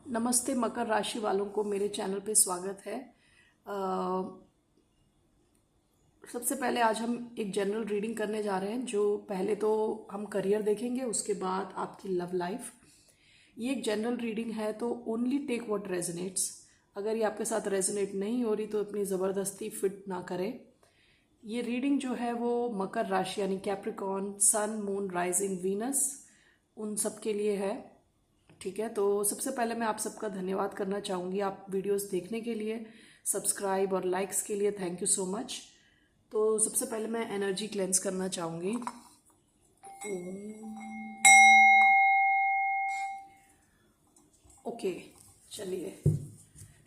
नमस्ते मकर राशि वालों को मेरे चैनल पे स्वागत है। सबसे पहले आज हम एक जनरल रीडिंग करने जा रहे हैं। जो पहले तो हम करियर देखेंगे, उसके बाद आपकी लव लाइफ। ये एक जनरल रीडिंग है तो ओनली टेक व्हाट रेजोनेट्स। अगर ये आपके साथ रेजोनेट नहीं हो रही तो अपनी ज़बरदस्ती फिट ना करें। ये रीडिंग जो है वो मकर राशि यानी कैप्रिकॉर्न, सन, मून, राइजिंग, वीनस, उन सब के लिए है। ठीक है, तो सबसे पहले मैं आप सबका धन्यवाद करना चाहूँगी आप वीडियोस देखने के लिए, सब्सक्राइब और लाइक्स के लिए। Thank you so much. तो सबसे पहले मैं एनर्जी क्लेंस करना चाहूँगी। ओके, चलिए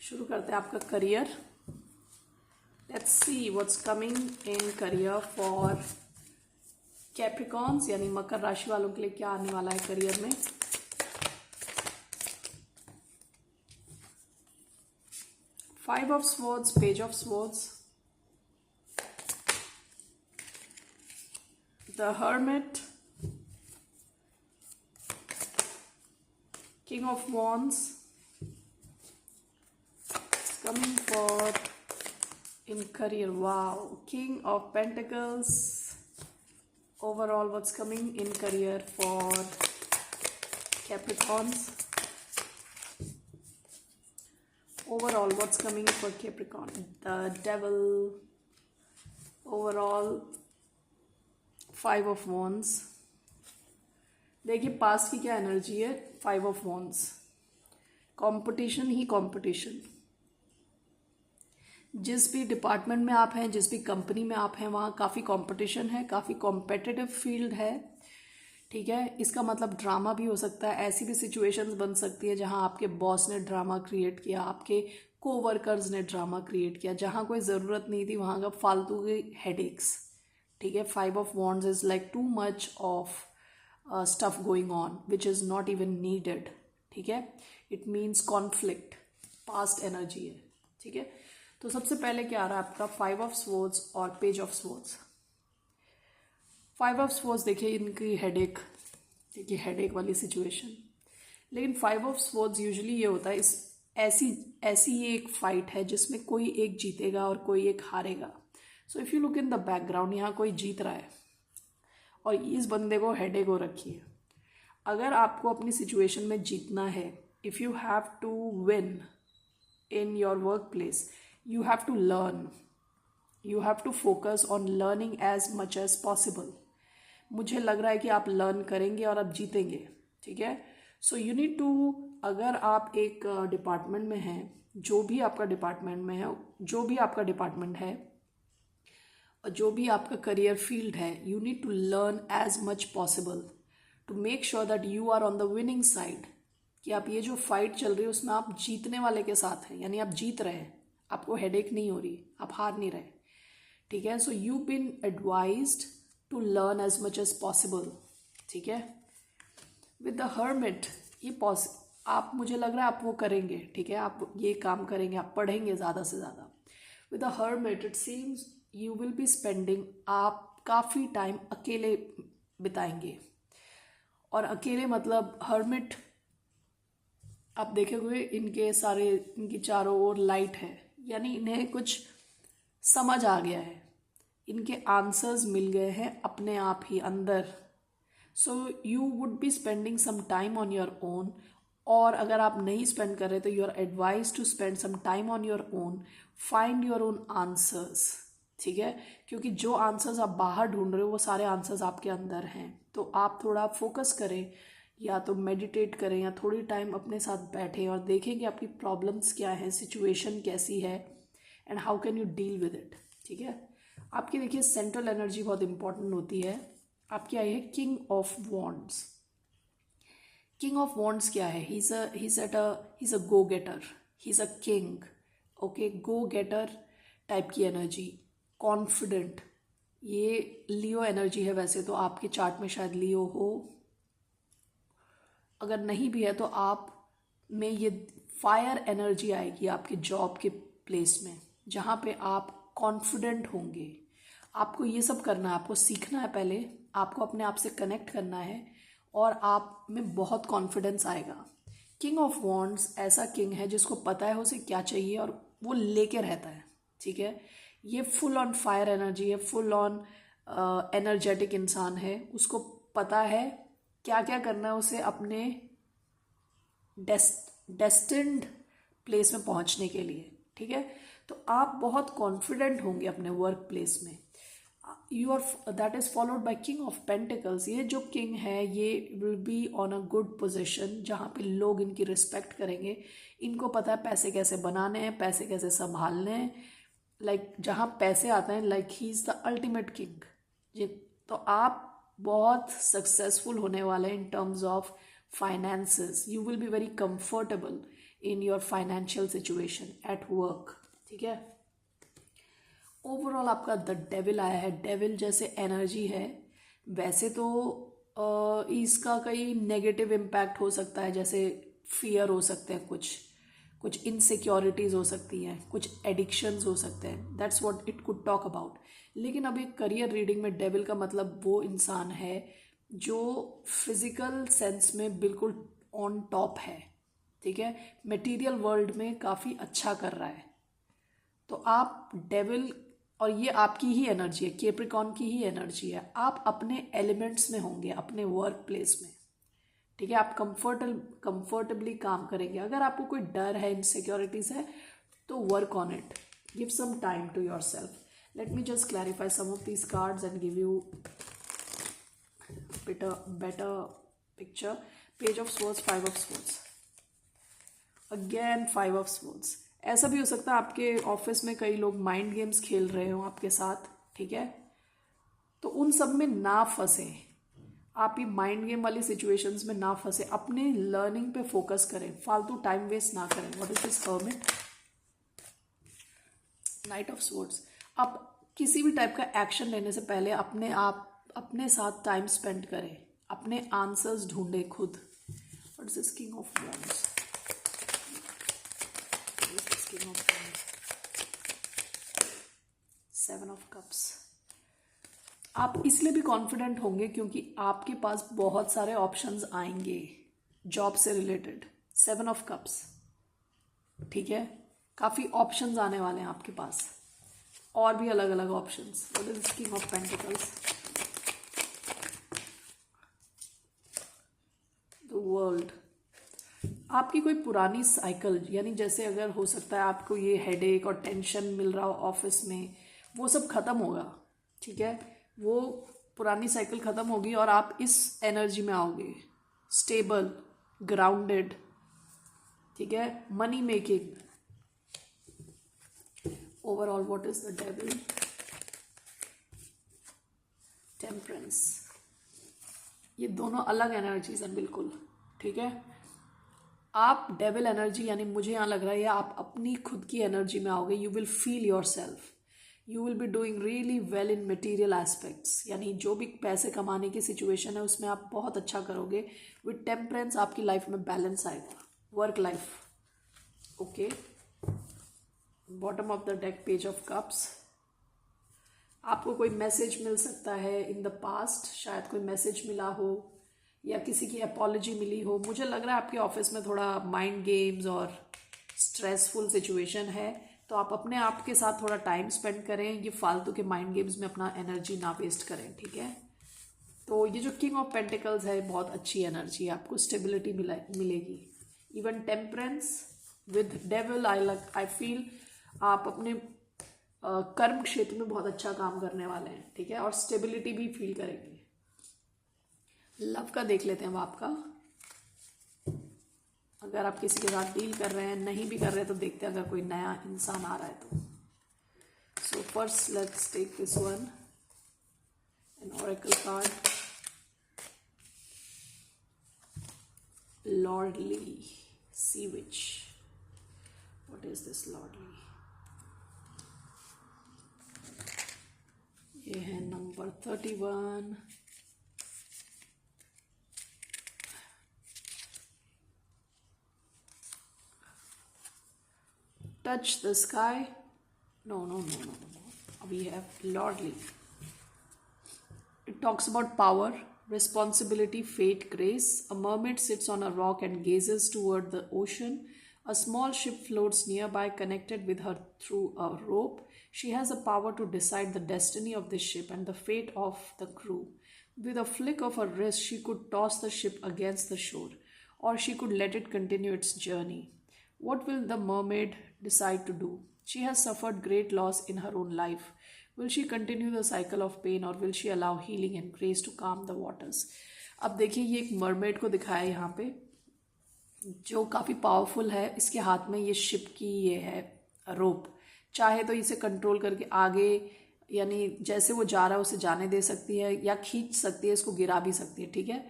शुरू करते हैं। आपका career, let's see what's coming in career for Capricorns यानी मकर राशि वालों के लिए क्या आने वाला है करियर में। Five of Swords, Page of Swords, the Hermit, King of Wands. It's coming for in career. Wow, King of Pentacles. Overall, what's coming in career for Capricorns? Overall, what's coming for Capricorn? The Devil. Overall, Five of Wands. देखिए past की क्या energy है। Five of Wands, competition he competition. जिस भी department में आप हैं, जिस भी कंपनी में आप हैं, वहाँ काफ़ी कंपटीशन है, काफ़ी कॉम्पिटिटिव फील्ड है। ठीक है, इसका मतलब ड्रामा भी हो सकता है। ऐसी भी सिचुएशंस बन सकती है जहां आपके बॉस ने ड्रामा क्रिएट किया, आपके कोवर्कर्स ने ड्रामा क्रिएट किया, जहां कोई ज़रूरत नहीं थी वहां का फालतू के हेडेक्स। ठीक है, five of wands is like too much of stuff going on which is not even needed. ठीक है, it means conflict, past energy है। ठीक है, तो सबसे पहले क्या आ रहा है आपका फाइव ऑफ स्वॉर्ड्स और page of swords. Five of swords देखिए इनकी हेडेक, देखिए हेडेक वाली सिचुएशन। लेकिन फाइव ऑफ स्वॉर्ड्स यूजुअली ये होता है, इस ऐसी ये एक फाइट है जिसमें कोई एक जीतेगा और कोई एक हारेगा। So if you look in the background, यहाँ कोई जीत रहा है और इस बंदे को हेडेक हो रखी है। अगर आपको अपनी सिचुएशन में जीतना है, if you have to win in your work place, you have to learn, you have to focus on learning as much as possible. मुझे लग रहा है कि आप लर्न करेंगे और आप जीतेंगे। ठीक है, सो यू नीड टू, अगर आप एक डिपार्टमेंट में हैं, जो भी आपका डिपार्टमेंट में है, जो भी आपका डिपार्टमेंट है और जो भी आपका करियर फील्ड है, you need to learn as much possible to make sure that you are on the winning side. कि आप ये जो फाइट चल रही है उसमें आप जीतने वाले के साथ हैं, यानी आप जीत रहे हैं, आपको हेडेक नहीं हो रही, आप हार नहीं रहे। ठीक है, so you been advised to learn as much as possible. ठीक है, विद द हर्मिट ये आप, मुझे लग रहा है आप वो करेंगे। ठीक है, आप ये काम करेंगे, आप पढ़ेंगे ज़्यादा से ज़्यादा। With the hermit it seems you will be spending, आप काफ़ी टाइम अकेले बिताएंगे। और अकेले मतलब हर्मिट आप देखे हुए इनके सारे, इनकी चारों ओर लाइट है, यानी इन्हें कुछ समझ आ गया है, इनके आंसर्स मिल गए हैं अपने आप ही अंदर। So you would be spending some time on your own. और अगर आप नहीं स्पेंड कर रहे तो you are advise to spend some time on your own, find your own answers. ठीक है, क्योंकि जो आंसर्स आप बाहर ढूंढ रहे हो वो सारे आंसर्स आपके अंदर हैं। तो आप थोड़ा फोकस करें, या तो मेडिटेट करें, या थोड़ी टाइम अपने साथ बैठें और देखें कि आपकी प्रॉब्लम्स क्या हैं, सिचुएशन कैसी है, and how can you deal with it. ठीक है, आपकी देखिए सेंट्रल एनर्जी बहुत इंपॉर्टेंट होती है। आपकी आई है king of wands. King of wands क्या है? He is a go getter, he is a king. Okay, go getter type की एनर्जी, कॉन्फिडेंट। ये लियो एनर्जी है। वैसे तो आपके चार्ट में शायद लियो हो, अगर नहीं भी है तो आप में ये फायर एनर्जी आएगी आपके जॉब के प्लेस में, जहाँ पे आप कॉन्फिडेंट होंगे। आपको ये सब करना है, आपको सीखना है, पहले आपको अपने आप से कनेक्ट करना है और आप में बहुत कॉन्फिडेंस आएगा किंग ऑफ वॉन्ड्स ऐसा किंग है जिसको पता है उसे क्या चाहिए और वो लेके रहता है, ठीक है। ये फुल ऑन फायर एनर्जी है, फुल ऑन एनर्जेटिक इंसान है। उसको पता है क्या क्या करना है उसे अपने डेस्टिन्ड प्लेस में पहुंचने के लिए, ठीक है। तो आप बहुत कॉन्फिडेंट होंगे अपने वर्क प्लेस में। You are that is followed by king of pentacles. ये जो किंग है ये will be on a good position जहाँ पे लोग इनकी रिस्पेक्ट करेंगे। इनको पता है पैसे कैसे बनाने हैं, पैसे कैसे संभालने हैं। लाइक जहाँ पैसे आते हैं, like he is the ultimate king. जी, तो आप बहुत सक्सेसफुल होने वाले हैं in terms of finances. You will be very comfortable in your financial situation at work, ठीक है। ओवरऑल आपका द डेविल आया है। डेविल जैसे एनर्जी है, वैसे तो इसका कई नेगेटिव इम्पैक्ट हो सकता है, जैसे फियर हो सकते हैं, कुछ इनसिक्योरिटीज़ हो सकती हैं, कुछ एडिक्शंस हो सकते हैं। That's what it could talk about. लेकिन अब एक करियर रीडिंग में डेविल का मतलब वो इंसान है जो फिजिकल सेंस में बिल्कुल ऑन टॉप है, ठीक है। मटेरियल वर्ल्ड में काफ़ी अच्छा कर रहा है। तो आप डेविल, और ये आपकी ही एनर्जी है, कैप्रिकॉर्न की ही एनर्जी है। आप अपने एलिमेंट्स में होंगे अपने वर्क प्लेस में, ठीक है। आप कंफर्टेबली काम करेंगे। अगर आपको कोई डर है, इनसिक्योरिटीज है, तो work on it, give some time to yourself. Let me just clarify some of these cards and give you better picture. Page of Swords, Five of Swords, again five of swords. ऐसा भी हो सकता है आपके office में कई लोग mind games खेल रहे हो आपके साथ, ठीक है। तो उन सब में ना फंसे, आप ये माइंड गेम वाली सिचुएशंस में ना फंसे, अपने लर्निंग पे फोकस करें, फालतू टाइम वेस्ट ना करें। What is this hermit? Night of swords. आप किसी भी टाइप का एक्शन लेने से पहले अपने साथ टाइम स्पेंड करें, अपने आंसर्स ढूंढें खुद। What is this king of wands? Seven of cups. आप इसलिए भी कॉन्फिडेंट होंगे क्योंकि आपके पास बहुत सारे ऑप्शंस आएंगे जॉब से रिलेटेड। सेवन ऑफ कप्स, ठीक है। काफ़ी ऑप्शंस आने वाले हैं आपके पास, और भी अलग अलग options. What is king of pentacles? The world. आपकी कोई पुरानी साइकिल, यानी जैसे अगर हो सकता है आपको ये हेडेक और टेंशन मिल रहा हो ऑफिस में, वो सब खत्म होगा, ठीक है। वो पुरानी साइकिल खत्म होगी और आप इस एनर्जी में आओगे, स्टेबल, ग्राउंडेड, ठीक है, money making. Overall what is the devil? Temperance. ये दोनों अलग एनर्जीज हैं बिल्कुल, ठीक है। आप डेविल एनर्जी, यानी मुझे यहाँ लग रहा है आप अपनी खुद की एनर्जी में आओगे। You will feel your self, you will be doing really well in material aspects, यानी जो भी पैसे कमाने की सिचुएशन है उसमें आप बहुत अच्छा करोगे। विद टेम्परेंस आपकी लाइफ में बैलेंस आएगा, work life, okay. Bottom of the deck, page of cups. आपको कोई मैसेज मिल सकता है इन द पास्ट, शायद कोई मैसेज मिला हो या किसी की अपॉलॉजी मिली हो। मुझे लग रहा है आपके ऑफिस में थोड़ा माइंड गेम्स और स्ट्रेसफुल सिचुएशन है, तो आप अपने आप के साथ थोड़ा टाइम स्पेंड करें। ये फालतू के माइंड गेम्स में अपना एनर्जी ना वेस्ट करें, ठीक है। तो ये जो किंग ऑफ पेंटिकल्स है बहुत अच्छी एनर्जी है, आपको स्टेबिलिटी मिलेगी। Even temperance with devil, I feel आप अपने कर्म क्षेत्र में बहुत अच्छा काम करने वाले हैं, ठीक है, और स्टेबिलिटी भी फील करेंगे। लव का देख लेते हैं अब आपका। अगर आप किसी के साथ डील कर रहे हैं, नहीं भी कर रहे तो देखते हैं अगर कोई नया इंसान आ रहा है तो। So first let's take this one, an oracle card, lordly sea witch. What is this lordly? ये है number 31। Touch the sky. No. We have lordly. It talks about power, responsibility, fate, grace. A mermaid sits on a rock and gazes toward the ocean. A small ship floats nearby, connected with her through a rope. She has the power to decide the destiny of the ship and the fate of the crew. With a flick of her wrist, she could toss the ship against the shore, or she could let it continue its journey. What will the mermaid decide to do? She has suffered great loss in her own life. Will she continue the cycle of pain, or will she allow healing and grace to calm the waters? अब देखिए, ये एक mermaid को दिखाया है यहाँ पे, जो काफ़ी पावरफुल है. इसके हाथ में ये शिप की ये है रोप. चाहे तो इसे कंट्रोल करके आगे, यानी जैसे वो जा रहा है उसे जाने दे सकती है, या खींच सकती है, इसको गिरा भी सकती है. ठीक है.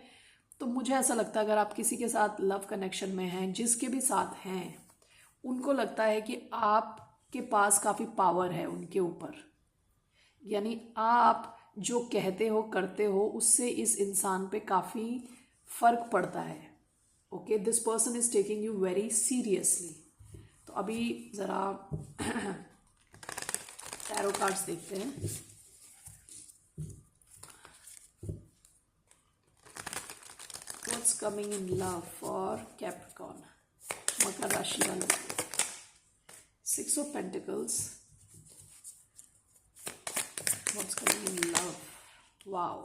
तो मुझे ऐसा लगता है अगर आप किसी के साथ लव कनेक्शन में हैं, जिसके भी साथ हैं, उनको लगता है कि आपके पास काफ़ी पावर है उनके ऊपर. यानी आप जो कहते हो करते हो उससे इस इंसान पे काफ़ी फर्क पड़ता है. Okay, this person is taking you very seriously. तो अभी ज़रा टैरो कार्ड्स देखते हैं. What's coming in love for Capricorn, मकर राशि वालों. 6 of Pentacles. What's coming in love? Wow.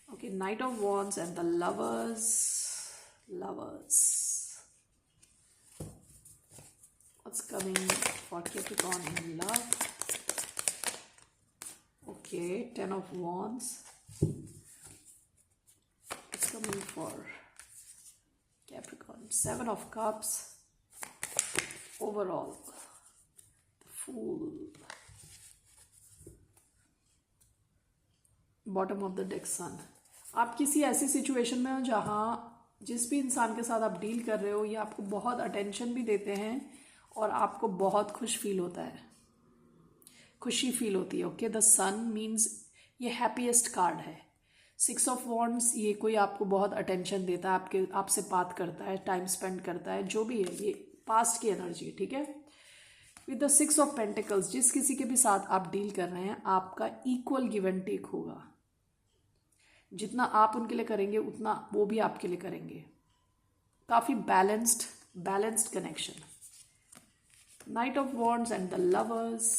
Okay, Knight of Wands and the Lovers. What's coming for Capricorn in love? Okay, 10 of Wands. What's coming for Capricorn? 7 of Cups. Overall, the Fool. Bottom of the deck, sun. आप किसी ऐसी situation में हो जहाँ जिस भी इंसान के साथ आप डील कर रहे हो, ये आपको बहुत अटेंशन भी देते हैं और आपको बहुत खुश फील होता है, खुशी फील होती है. ओके, द सन मीन्स ये हैप्पीएस्ट कार्ड है. 6 of Wands, ये कोई आपको बहुत अटेंशन देता है, आपसे बात करता है, टाइम स्पेंड करता है, जो भी है, ये पास्ट की एनर्जी है. ठीक है. विद द 6 of Pentacles, जिस किसी के भी साथ आप डील कर रहे हैं, आपका इक्वल गिव एंड टेक होगा. जितना आप उनके लिए करेंगे उतना वो भी आपके लिए करेंगे. काफ़ी balanced connection. Night of wands and the lovers.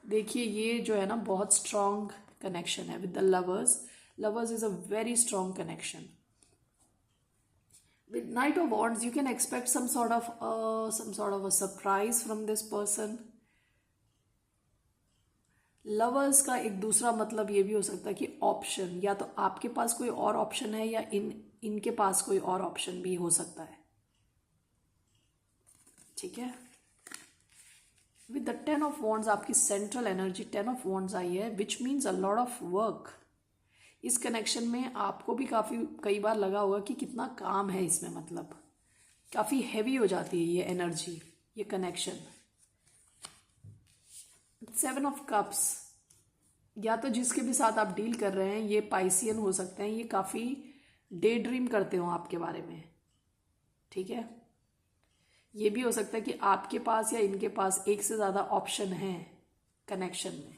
देखिए, ये जो है ना, बहुत स्ट्रॉन्ग कनेक्शन है with the lovers. Lovers is a very strong connection. With Knight of Wands, you can expect some sort of a surprise from this person. Lovers का एक दूसरा मतलब ये भी हो सकता है कि ऑप्शन, या तो आपके पास कोई और ऑप्शन है या इनके पास कोई और ऑप्शन भी हो सकता है. ठीक है. विद द 10 of Wands, आपकी सेंट्रल एनर्जी 10 of Wands आई है, which means a lot of work. इस कनेक्शन में आपको भी कई बार लगा होगा कि कितना काम है इसमें, मतलब काफ़ी हैवी हो जाती है ये एनर्जी, ये कनेक्शन. 7 of Cups, या तो जिसके भी साथ आप डील कर रहे हैं ये पाइसियन हो सकते हैं, ये काफ़ी डे ड्रीम करते हो आपके बारे में. ठीक है. ये भी हो सकता है कि आपके पास या इनके पास एक से ज़्यादा ऑप्शन हैं कनेक्शन में.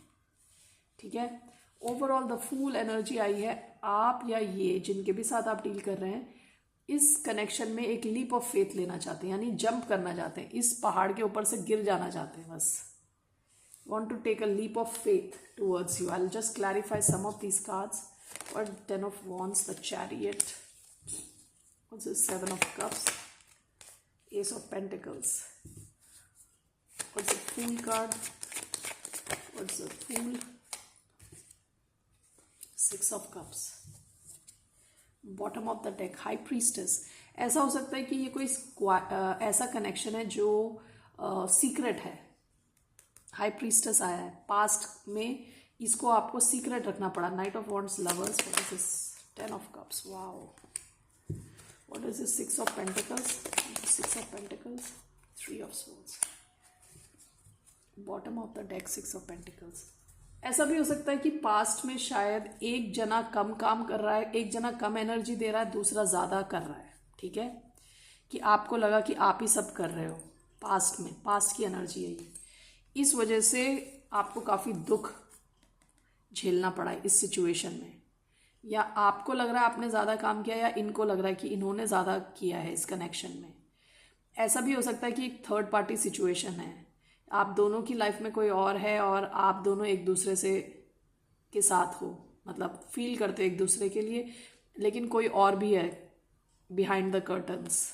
ठीक है. ओवरऑल द फूल एनर्जी आई है. आप या ये जिनके भी साथ आप डील कर रहे हैं, इस कनेक्शन में एक लीप ऑफ फेथ लेना चाहते हैं, यानी जंप करना चाहते हैं, इस पहाड़ के ऊपर से गिर जाना चाहते हैं. बस want to take a leap of faith towards you. I'll just clarify some of these cards. What 10 of Wands, the Chariot. What's this? 7 of Cups, Ace of Pentacles. What's the Fool card? What's the Fool? 6 of Cups. Bottom of the deck, High Priestess. ऐसा हो सकता है कि ये कोई ऐसा connection है जो सीक्रेट है. हाई प्रीस्टेस आया है. पास्ट में इसको आपको सीक्रेट रखना पड़ा. Night of wands, lovers. What is this? 10 of Cups. Wow. What is this? 6 of Pentacles. 6 of Pentacles. 3 of Swords. Bottom of the deck, 6 of Pentacles. ऐसा भी हो सकता है कि पास्ट में शायद एक जना कम काम कर रहा है, एक जना कम एनर्जी दे रहा है, दूसरा ज़्यादा कर रहा है. ठीक है. कि आपको लगा कि आप ही सब कर रहे हो. पास्ट में, पास्ट की एनर्जी है ये. इस वजह से आपको काफ़ी दुख झेलना पड़ा है इस सिचुएशन में. या आपको लग रहा है आपने ज़्यादा काम किया, या इनको लग रहा है कि इन्होंने ज़्यादा किया है इस कनेक्शन में। ऐसा भी हो सकता है कि एक थर्ड पार्टी सिचुएशन है, आप दोनों की लाइफ में कोई और है और आप दोनों एक दूसरे से के साथ हो, मतलब फील करते एक दूसरे के लिए, लेकिन कोई और भी है बिहाइंड द कर्टन्स।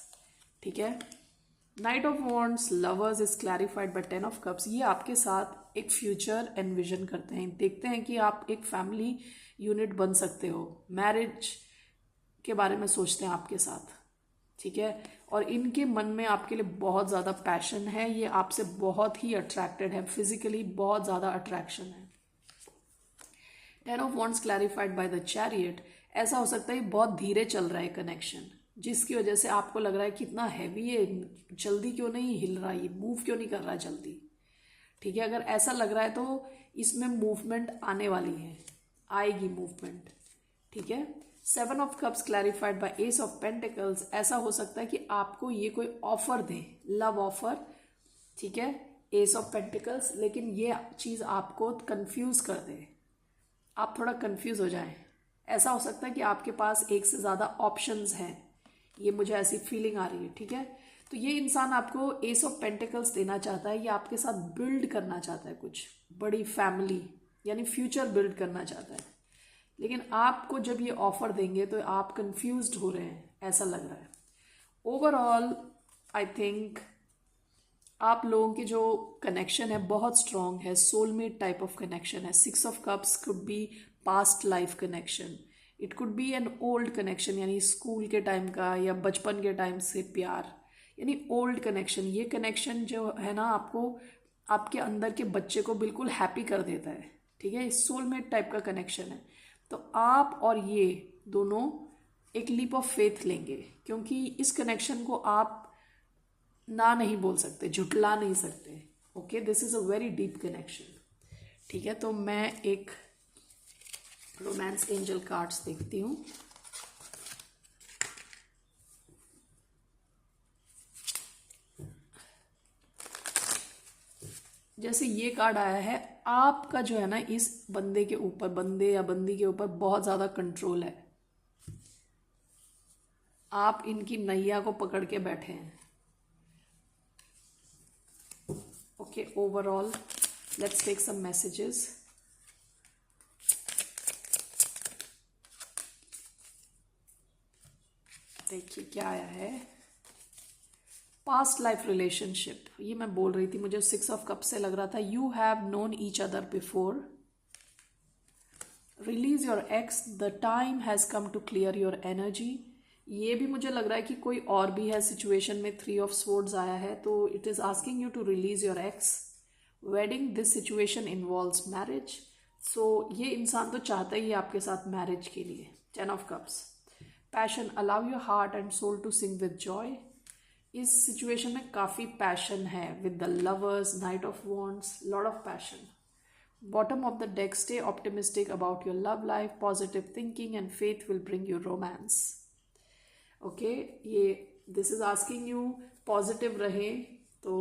ठीक है, knight of wands, lovers is clarified by 10 of cups. ये आपके साथ एक फ्यूचर एनविजन करते हैं, देखते हैं कि आप एक फैमिली यूनिट बन सकते हो, मैरिज के बारे में सोचते हैं आपके साथ। ठीक है, और इनके मन में आपके लिए बहुत ज़्यादा पैशन है, ये आपसे बहुत ही अट्रैक्टेड है, फिजिकली बहुत ज़्यादा अट्रैक्शन है। 10 of wands clarified by the chariot, ऐसा हो सकता है बहुत धीरे चल रहा है कनेक्शन, जिसकी वजह से आपको लग रहा है कितना हैवी है, जल्दी क्यों नहीं हिल रहा, ये मूव क्यों नहीं कर रहा है जल्दी। ठीक है, अगर ऐसा लग रहा है तो इसमें मूवमेंट आने वाली है, आएगी मूवमेंट। ठीक है, 7 of cups clarified by S of pentacles, ऐसा हो सकता है कि आपको ये कोई ऑफर दे, लव ऑफर। ठीक है, एस ऑफ पेंटिकल्स, लेकिन ये चीज़ आपको कंफ्यूज कर दे, आप थोड़ा कंफ्यूज हो जाएं। ऐसा हो सकता है कि आपके पास एक से ज़्यादा ऑप्शंस हैं, ये मुझे ऐसी फीलिंग आ रही है। ठीक है, तो ये इंसान आपको एस ऑफ पेंटिकल्स देना चाहता है, ये आपके साथ बिल्ड करना चाहता है कुछ बड़ी फैमिली, यानी फ्यूचर बिल्ड करना चाहता है, लेकिन आपको जब ये ऑफर देंगे तो आप कंफ्यूज्ड हो रहे हैं, ऐसा लग रहा है। ओवरऑल आई थिंक आप लोगों की जो कनेक्शन है बहुत स्ट्रॉन्ग है, सोलमेट टाइप ऑफ कनेक्शन है। 6 of cups could be past life connection, it could be an old connection, यानी स्कूल के टाइम का या बचपन के टाइम से प्यार, यानी ओल्ड कनेक्शन। ये कनेक्शन जो है ना, आपको आपके अंदर के बच्चे को बिल्कुल हैप्पी कर देता है। ठीक है, सोलमेट टाइप का कनेक्शन है। तो आप और ये दोनों एक लीप ऑफ फेथ लेंगे, क्योंकि इस कनेक्शन को आप ना नहीं बोल सकते, झुटला नहीं सकते। Okay, this is a very deep connection. ठीक है, तो मैं एक रोमांस एंजल कार्ड्स देखती हूँ। जैसे ये कार्ड आया है, आपका जो है ना इस बंदे के ऊपर, बंदे या बंदी के ऊपर बहुत ज़्यादा कंट्रोल है, आप इनकी नैया को पकड़ के बैठे हैं। Okay, overall let's take some messages. देखिए क्या आया है, पास्ट लाइफ रिलेशनशिप, ये मैं बोल रही थी, मुझे 6 ऑफ कप से लग रहा था। You have known each other before, release your ex, the time has come to clear your energy. ये भी मुझे लग रहा है कि कोई और भी है सिचुएशन में। 3 ऑफ स्वॉर्ड्स आया है, तो it is asking you to release your ex. Wedding, this situation involves marriage, so ये इंसान तो चाहता ही है आपके साथ मैरिज के लिए। 10 of cups, passion, allow your heart and soul to sing with joy. इस सिचुएशन में काफ़ी पैशन है with the lovers, knight of wands, lot of passion. Bottom of the deck, stay optimistic about your love life, positive thinking and faith will bring you romance. Okay, ये this is asking you positive रहे तो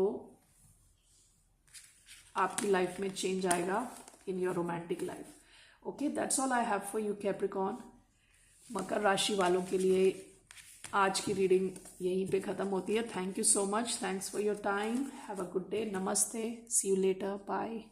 आपकी life में change आएगा in your romantic life. Okay, that's all I have for you Capricorn. मकर राशि वालों के लिए आज की रीडिंग यहीं पे ख़त्म होती है। Thank you so much, thanks for your time, have a good day, नमस्ते, सी यू लेटर, बाय।